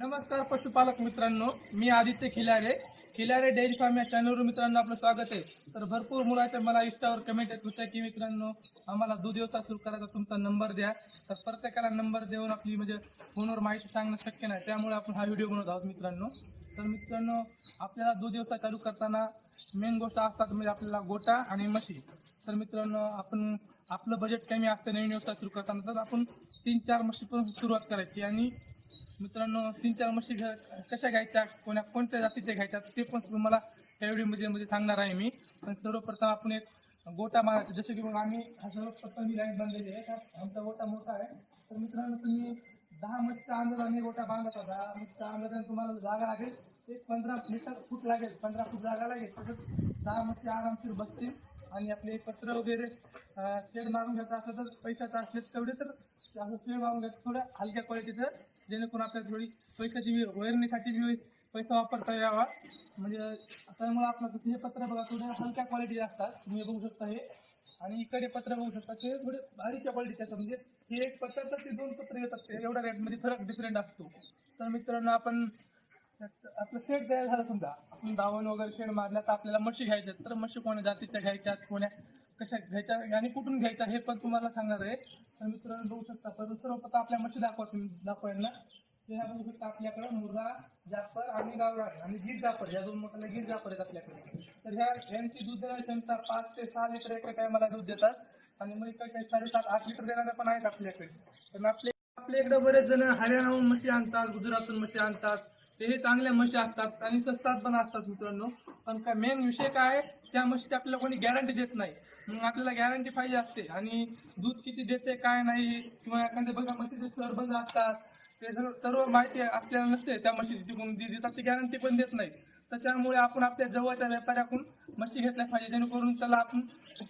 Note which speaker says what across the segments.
Speaker 1: नमस्कार पशुपालक मित्रांनो, मी आदित्य खिलारे डेअरी फार्म या चॅनलवर मित्रांनो आपलं स्वागत आहे। तर भरपूर मुलाच्या मला इंस्टावर कमेंट येत होत्या की मित्रांनो आम्हाला दूध व्यवसाय सुरू करायचा तुमचा नंबर द्या। तर प्रत्येकाला नंबर देऊन आपली म्हणजे फोनवर माहिती सांगणं शक्य नाही, त्यामुळे आपण हा व्हिडिओ बनवत आहोत मित्रांनो। तर मित्रांनो आपल्याला दूध व्यवसाय चालू करताना मेन गोष्ट असतात म्हणजे आपल्याला गोटा आणि म्हशी। तर मित्रांनो आपण आपलं बजेट कमी असतं नवीन व्यवसाय सुरू करताना, तर आपण 3-4 म्हशीपासून सुरुवात करायची। आणि मित्रांनो 3-4 म्हशी कशा घ्यायच्या, कोणत्या जातीच्या घ्यायच्या ते पण तुम्हाला या व्हिडिओमध्ये सांगणार आहे मी। पण सर्वप्रथम आपण एक गोटा मारायचा, जसे की मग आम्ही सर्वप्रथम ही लाईन बांधलेली आहे, आमचा गोटा मोठा आहे। तर मित्रांनो तुम्ही 10 म्हशीच्या अंदाजाने गोटा बांधता, 10 म्हशीच्या अंदाजाने तुम्हाला जागा लागेल एक 15 फूट लागेल, 15 फूट जागा लागेल। तसंच 10 म्हशी आरामशीर बसतील आणि आपले पत्र वगैरे शेड मारून घ्यायचं असं तर पैशाचं असले तेवढे तर असं शेड मारून घ्यायचं थोड्या हलक्या क्वालिटीचं, जेणेकरून आपल्याला थोडी पैशाची वैरणीसाठी बी पैसा वापरता यावा। म्हणजे त्यामुळे आपलं हे पत्र बघा थोड्या हलक्या क्वालिटी असतात, तुम्ही बघू शकता हे, आणि इकडे पत्र बघू शकता ते थोडे बारीकच्या क्वालिटीचे असतात। म्हणजे हे एक पत्र तर ते 2 पत्र येतात, ते एवढ्या रेटमध्ये फरक डिफरंट असतो। तर मित्रांनो आपण आपलं शेड तयार झालं, समजा आपण दावण वगैरे शेड मारला तर आपल्याला म्हशी घ्यायच्या, तर म्हशी कोण्या जातीच्या घ्यायच्या, कोण्या कशा घ्यायच्या आणि कुठून घ्यायच्या हे पण तुम्हाला सांगणार आहे। तर मित्रांनो बघू शकता, पण सर्वप्रथम आपल्या म्हशी दाखवायला ते ह्या बघू शकता आपल्याकडे मुर्रा, जाफर आणि गावरान आणि गिर जाफर, या 2 मोठ्या गिर जाफर आहेत आपल्याकडे। तर यांची दूध देण्याची क्षमता 5 ते 6 लिटर एका टायमाला दूध देतात, आणि मग काही 7.5-8 लिटर देणारे पण आहेत आपल्याकडे। तर आपल्याकडे बरेच जण हरियाणाहून म्हशी आणतात, गुजरातहून म्हशी आणतात, ते चांगल्या म्हशी असतात आणि स्वस्तात पण असतात मित्रांनो। पण काय मेन विषय काय, त्या म्हशीची आपल्याला कोणी गॅरंटी देत नाही, मग आपल्याला गॅरंटी पाहिजे असते। आणि दूध किती देते काय नाही, किंवा एखाद्या बघा म्हशीचे सरबंध असतात, ते सर्व माहिती आपल्याला नसते त्या म्हशीची, तिकडून देतात ती गॅरंटी पण देत नाही। तर त्यामुळे आपण आपल्या जवळच्या व्यापाऱ्याकडून म्हशी घेतल्या पाहिजे, जेणेकरून त्याला आपण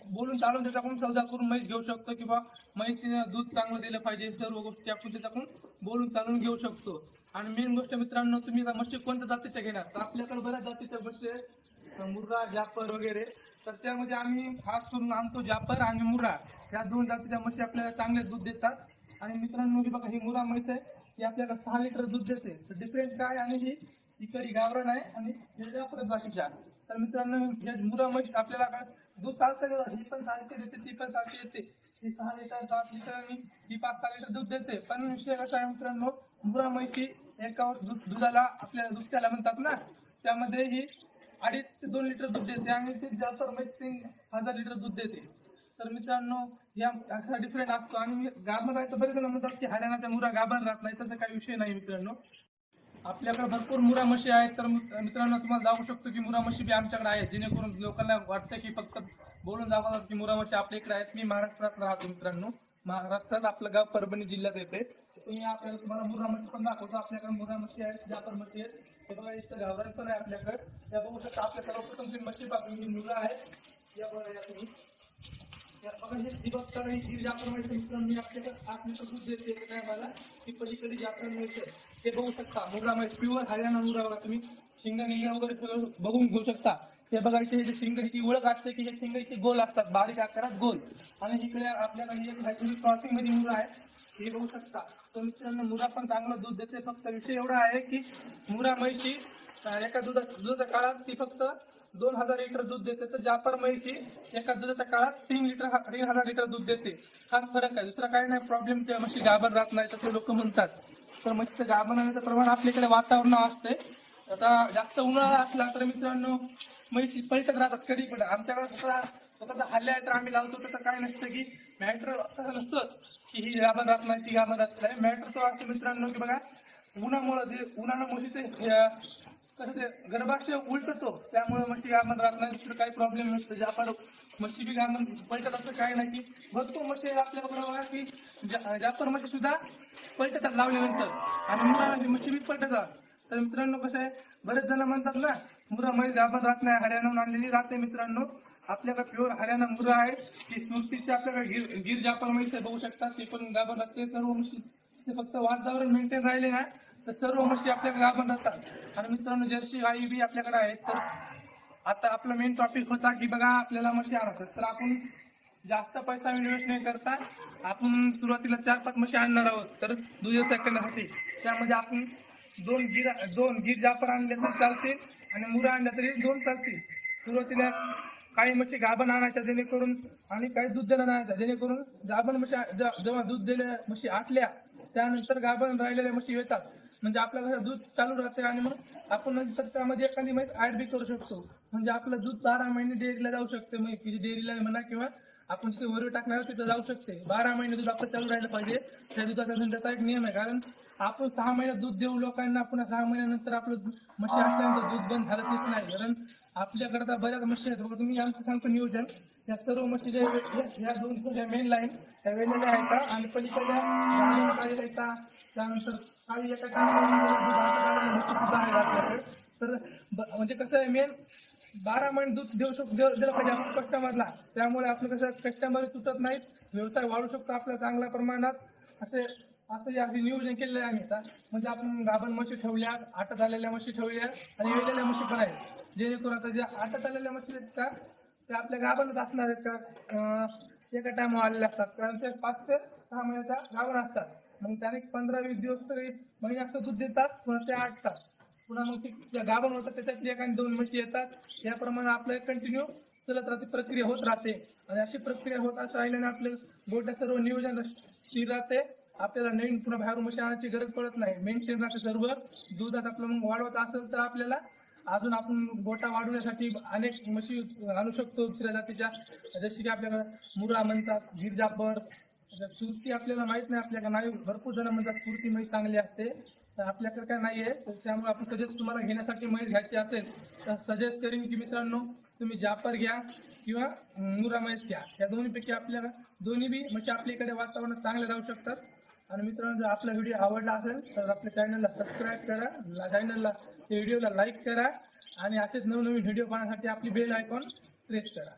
Speaker 1: बोलून चालून त्याच्याकडून सौदा करून म्हैस घेऊ शकतो, किंवा म्हैसीने दूध चांगलं दिलं पाहिजे, सर्व गोष्टी आपण त्याच्याकडून बोलून चालून घेऊ शकतो। आणि मेन गोष्ट मित्रांनो, तुम्ही म्हशी कोणत्या जातीच्या घेणार, तर आपल्याकडे बऱ्याच जातीच्या म्हशी आहेत, मुर्रा, जाफर वगैरे। तर त्यामध्ये आम्ही खास करून आणतो जाफर आणि मुर्रा, या 2 जातीच्या म्हशी आपल्याला चांगले दूध देतात। आणि मित्रांनो बघा ही मुर्रा म्हैस आहे, ही आपल्याला 6 लिटर दूध देते। तर डिफरंट काय, आणि ही इकडे गावरान आहे आणि हे जाफर बाकीच्या। तर मित्रांनो हे मुर्रा म्हैस आपल्याला काय दूध चालतं, ही पण सारखी देते, ती पण सारखी देते, ही 6 लिटर 7 लिटर आणि ही 5-6 लिटर दूध देते। पण विषय कसा आहे मित्रांनो, मुर्रा म्हैसी एका दुधाला आपल्याला दूध त्याला म्हणतात ना, त्यामध्ये ही 2.5 ते 2 लिटर दूध देते, आणि ती जाफर म्हैस 3000 लिटर दूध देते। तर मित्रांनो या असा डिफरंट असतो। आणि गाभण राहायचं बरेच जण म्हणतात की हरियाणाच्या मुरा गाभण राहत नाही, तसं काही विषय नाही मित्रांनो। आपल्याकडे भरपूर मुरा म्हशी आहेत। तर मित्रांनो तुम्हाला दाखवू शकतो की मुरा म्हशी बी आमच्याकडे आहेत, जेणेकरून लोकांना वाटतं की फक्त बोलून दाखवतात की मुरा म्हशी आपल्या इकडे आहेत। मी महाराष्ट्रात राहतो मित्रांनो, महाराष्ट्रात आपलं गाव परभणी जिल्ह्यात येते। तुम्ही आपल्याला तुम्हाला मुर्रा म्हशी पण दाखवतो, आपल्याकडे मुर्रा म्हशी आहेत, जाफर म्हशी आहेत, हे बघा इथं गावरान पण आहे आपल्याकडे। त्या बघू शकता आपल्या सर्वप्रथम तुम्ही म्हशी पाहून ही मुर्रा आहे, या बघा या तुम्ही बघा हे बघता ही जाफर म्हैस मित्रांनो, मी आपल्याकडे 8 लिटर दूध देते काय मला, ती पलीकडे जाफर म्हैस आहे, ते बघू शकता मुर्रा म्हैस प्युअर हरियाणा मुर्रा बघा तुम्ही, शिंगा वगैरे सगळं बघून घेऊ शकता। हे बघा इथे जे शिंगाची ओळख असते की हे शिंगाचे गोल असतात, बारीक आकारात गोल, आणि इकडे आपल्याकडे एक क्रॉसिंग मध्ये मुर्रा आहे, हे बघू शकता। तर मित्रांनो मुर्रा पण चांगलं दूध देते, फक्त विषय एवढा आहे की मुर्रा म्हैशी एका दुधाच्या काळात ती फक्त 2000 लिटर दूध देते, तर जाफर म्हैशी एका दुधाच्या काळात 3000 लिटर दूध देते। हाच फरक आहे, दुसरा काही नाही प्रॉब्लेम। त्या म्हशी गाभण राहत नाही तर लोक म्हणतात। तर म्हशीचं गाभण राहण्याचं प्रमाण आपल्याकडे वातावरण असते, आता जास्त उन्हाळा असला तर मित्रांनो म्हशी पलटत राहतात कधी पण। आमच्याकडे स्वतःचा हल्ल्या आहे तर आम्ही लावतो, तसं काय नसतं की मॅटर तसं नसतंच की ही गाभण राहत नाही ती गाभण राहत नाही। मॅटर तो असतो मित्रांनो की बघा उन्हानं म्हशीचे कसं ते गर्भाशय उलटतो, त्यामुळे म्हशी गाभण राहत नाही, दुसरं काही प्रॉब्लेम नसतं। जाफर म्हशी बी गाभण पलटत असं काही नाही, की भरपूर म्हशी आपल्याला बघा की जाफर म्हशी सुद्धा पलटतात लावल्यानंतर, आणि मुर्रा म्हशी बी पलटतात। तर मित्रांनो कसं आहे, बरेच जण म्हणतात ना मुर्रा म्हैस गाभण राहत नाही, हरियाणाहून आणलेली राहते। मित्रांनो आपल्याकडे प्युअर हरियाणा मुर्रा आहे, ती सुरतीची आपल्याकडे गिर जाफर म्हैस बघू शकता, ते पण गाभण राहते। सर्व म्हशी फक्त वातावरण मेंटेन राहिले ना तर सर्व म्हशी आपल्याकडे गाभण राहतात। आणि मित्रांनो जर्सी गाई बी आपल्याकडे आहेत। तर आता आपला मेन टॉपिक होता की बघा आपल्याला म्हशी आणायचं, तर आपण जास्त पैसा इन्व्हेस्ट नाही करता आपण सुरुवातीला 4-5 म्हशी आणणार आहोत, तर दूध व्यवसाय करण्यासाठी। त्यामध्ये आपण दोन गिर जापर आणले तर चालतील आणि मुरा आणल्या तरी 2 चालतील. सुरुवातीला काही म्हशी गाभण आणायच्या जेणेकरून आणि काही दूध देणं आणायचं जेणेकरून गाभण म्हशी जेव्हा दूध दिलेल्या म्हशी आटल्या त्यानंतर गाभण राहिलेल्या म्हशी येतात. म्हणजे आपल्याला दूध चालू राहते आणि मग आपण नंतर त्यामध्ये एखादी म्हैस ऍड बी करू शकतो. म्हणजे आपलं दूध 12 महिने डेअरीला जाऊ शकते. मग डेअरीला म्हणा किंवा आपण तिथे वरवी टाकणार तिथं जाऊ शकते. 12 महिने दूध आपलं चालू राहिलं पाहिजे. त्या दुधाचा धंद्याचा एक नियम आहे. कारण आपण 6 महिन्यात दूध देऊ लोकांना पुन्हा 6 महिन्यानंतर आपलं म्हशी असल्यानंतर दूध बंद झालं तेच नाही. कारण आपल्याकडे तर बऱ्याच म्हशी आहेत. बघा तुम्ही आमचं सांगतो नियोजन. या सर्व म्हशी या 2 मेन लाईन त्या वेळेला आहेत आणि पलीकडल्या येतात. त्यानंतर काही एका म्हशी सुद्धा आहेत आपल्याकडे. तर म्हणजे कसं आहे मेन 12 महिने दूध दिलं पाहिजे आपण कस्टमरला. त्यामुळे आपलं कसं कस्टमर तुटत नाहीत, व्यवसाय वाढू शकतो आपल्या चांगल्या प्रमाणात. असं नियोजन केलेलं आहे आम्ही. म्हणजे आपण गाभण म्हशी ठेवल्या, आटत आलेल्या म्हशी ठेवल्या आणि वेलेल्या म्हशी पण आहेत. जेणेकरून आता ज्या आटत आलेल्या म्हशी आहेत का त्या आपल्या गाभणच असणार आहेत का एका टायमावर आलेल्या असतात. कारण ते 5 ते 6 महिन्याच्या गाभण असतात. मग त्याने 15-20 दिवस तरी महिन्याचं दूध देतात, पुन्हा ते आटतात. पुन्हा मग ते गाभण होतात त्याच्यातली 1-2 म्हशी येतात. याप्रमाणे आपलं कंटिन्यू चलत राहते, प्रक्रिया होत राहते. आणि अशी प्रक्रिया होत असं राहिल्याने आपले गोट्या सर्व नियोजन स्थिर राहते. आपल्याला नवीन पुन्हा बाहेरून म्हशी आणायची गरज पडत नाही. मेंटेन राहते सर्व. दुधात आपलं मग वाढवत असेल तर आपल्याला अजून आपण गोटा वाढवण्यासाठी अनेक म्हशी आणू शकतो दुसऱ्या जातीच्या. जशी की आपल्याकडे मुरा म्हणतात, गिर जापर, सुरती आपल्याला माहित नाही. आपल्याकडे नाही, भरपूर जण म्हणतात सुरती म्हैस चांगली असते. तर आपल्याकडे काय नाहीये. त्यामुळे आपण सजेस्ट तुम्हाला घेण्यासाठी म्हैस घ्यायची असेल तर सजेस्ट करीन की मित्रांनो तुम्ही जापर घ्या किंवा मुरा म्हैस घ्या. या दोन्हीपैकी आपल्याला दोन्ही बी म्हणजे आपल्याकडे वातावरण चांगले राहू शकतात. आणि मित्रांनो जर आपला व्हिडिओ आवडला असेल तर आपल्या चॅनलला सबस्क्राईब करा, व्हिडिओला लाईक करा आणि असेच नवनवीन व्हिडिओ पाहण्यासाठी आपली बेल आयकॉन प्रेस करा.